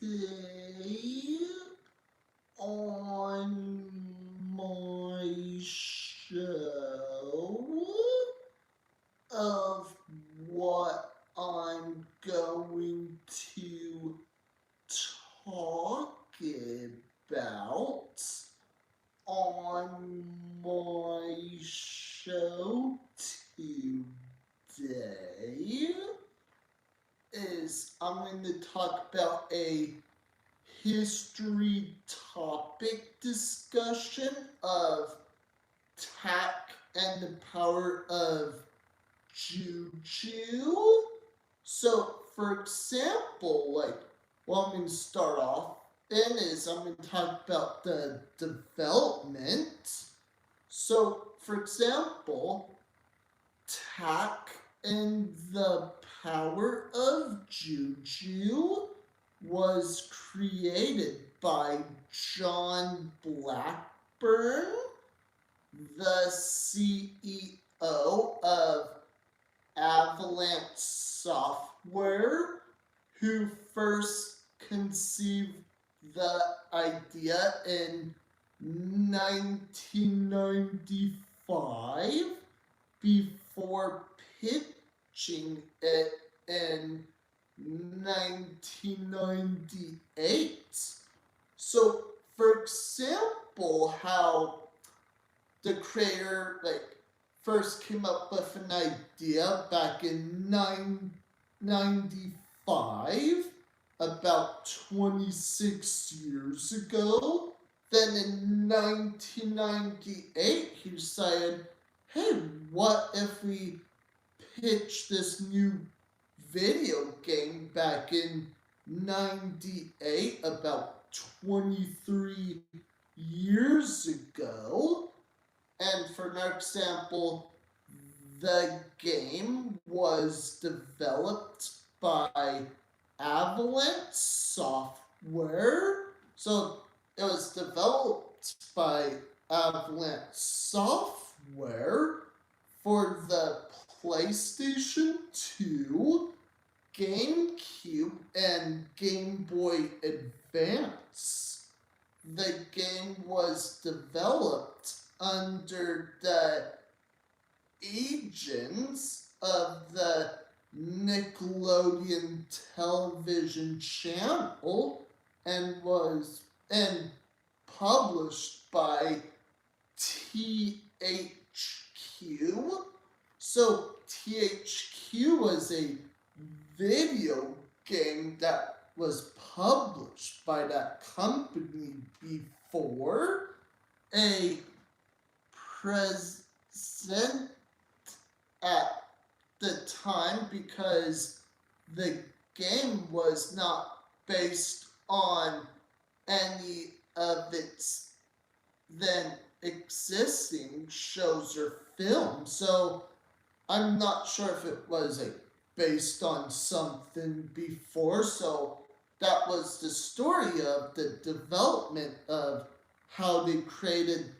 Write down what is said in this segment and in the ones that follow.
Today on my show of what I'm going to talk about on my show today is I'm going to talk about a history topic discussion of tack and the power of juju. So, for example, what I'm going to start off in is I'm going to talk about the development. So, for example, tack and the power of juju was created by John Blackburn, the CEO of Avalanche Software, who first conceived the idea in 1995 before pitching it in 1998. So, for example, how the creator first came up with an idea back in 1995, about 26 years ago. Then in 1998, he decided, hey, what if we pitch this new video game back in 98, about 23 years ago? And for an example, the game was developed by Avalanche Software. So it was developed by Avalanche Software for the PlayStation 2, GameCube, and Game Boy Advance. The game was developed under the agents of the Nickelodeon television channel and published by THQ. So THQ was a video game that was published by that company before. A present at the time, because the game was not based on any of its then existing shows or films. So I'm not sure if it was based on something before. So that was the story of the development of how they created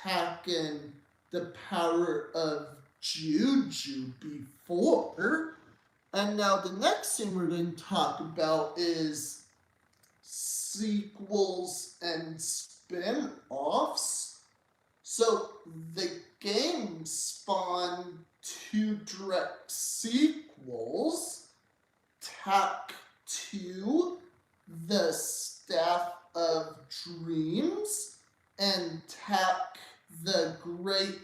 tack and the power of juju before. And now the next thing we're going to talk about is sequels and spin-offs. So the game spawned two direct sequels, Tack 2, The Staff of Dreams, and Tack the Great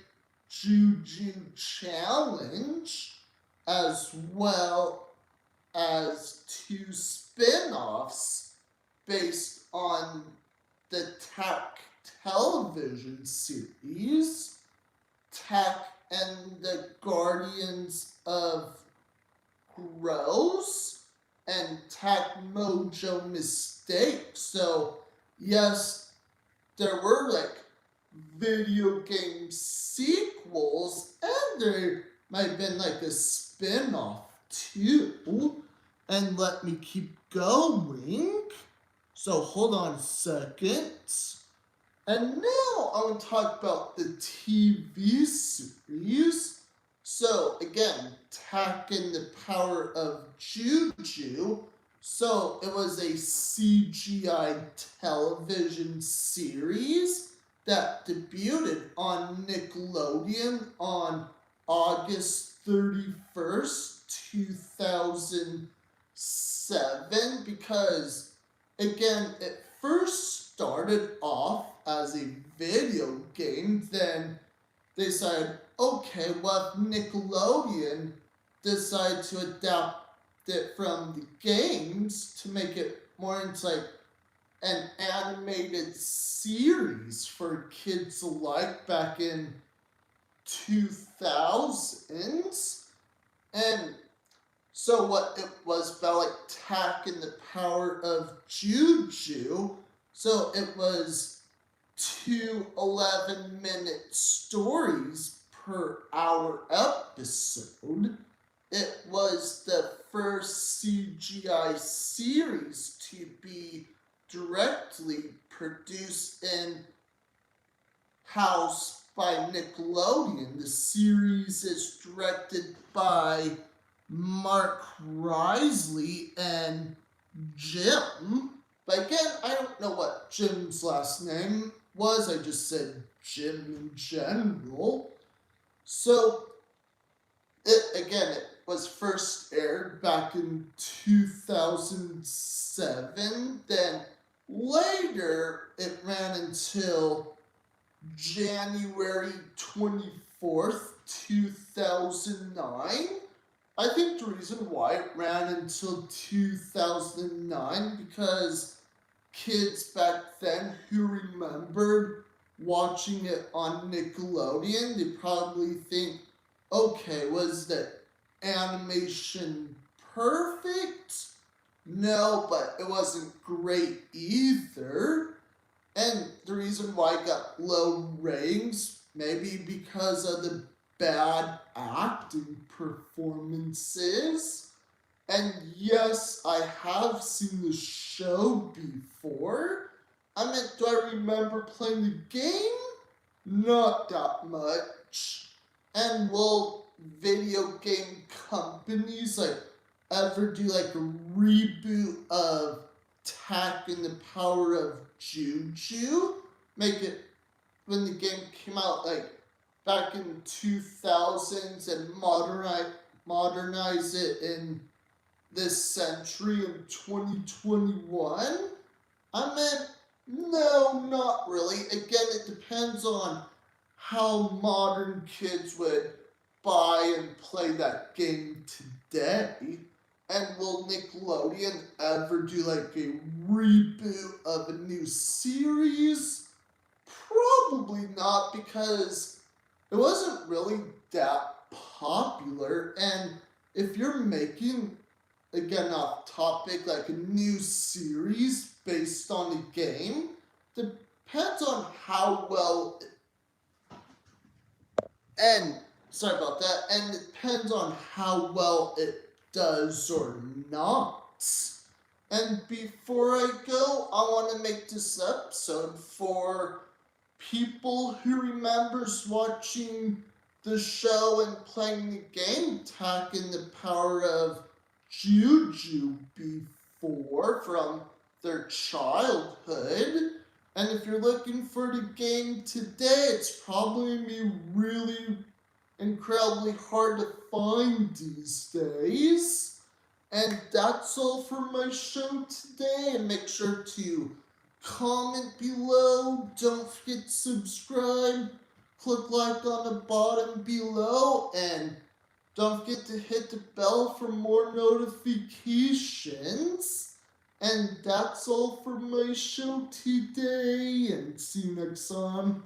Juju Challenge, as well as two spin-offs based on the Tack television series, Tack and the Guardians of Grows, and Tack Mojo Mistakes. So, yes, there were video game sequels, and there might have been a spin-off too. And let me keep going. So hold on a second. And now I want to talk about the TV series. So again, Tack and the Power of Juju. So it was a CGI television series that debuted on Nickelodeon on August 31st, 2007, because again, it first started off as a video game, then they said, okay, well, if Nickelodeon decided to adapt it from the games to make it more into like an animated series for kids alike back in 2000s. And so what it was about, like Tack and the Power of Juju. So it was 2 11-minute stories per hour episode. It was the first CGI series to be directly produced in house by Nickelodeon. The series is directed by Mark Risley and Jim. But again, I don't know what Jim's last name was. I just said Jim in general. So, it was first aired back in 2007. Then later, it ran until January 24th, 2009. I think the reason why it ran until 2009 because kids back then who remembered watching it on Nickelodeon, they probably think, okay, was the animation perfect? No, but it wasn't great either. And the reason why it got low ratings, maybe because of the bad acting performances. And yes, I have seen the show before. I mean, do I remember playing the game? Not that much. And will video game companies like ever do like a reboot of Tack and the Power of Juju? Make it when the game came out like back in 2000s and modernize it in this century in 2021? I meant, no, not really. Again, it depends on how modern kids would buy and play that game today. And will Nickelodeon ever do like a reboot of a new series? Probably not, because it wasn't really that popular. And if you're making, again off topic, like a new series based on a game, depends on how well and sorry about that, and it depends on how well it does or not. And before I go, I want to make this episode for people who remembers watching the show and playing the game Tack and the Power of Juju before from their childhood. And if you're looking for the game today, it's probably going to be really incredibly hard to find these days. And that's all for my show today. And make sure to comment below. Don't forget to subscribe. Click like on the bottom below. And don't forget to hit the bell for more notifications. And that's all for my show today. And see you next time.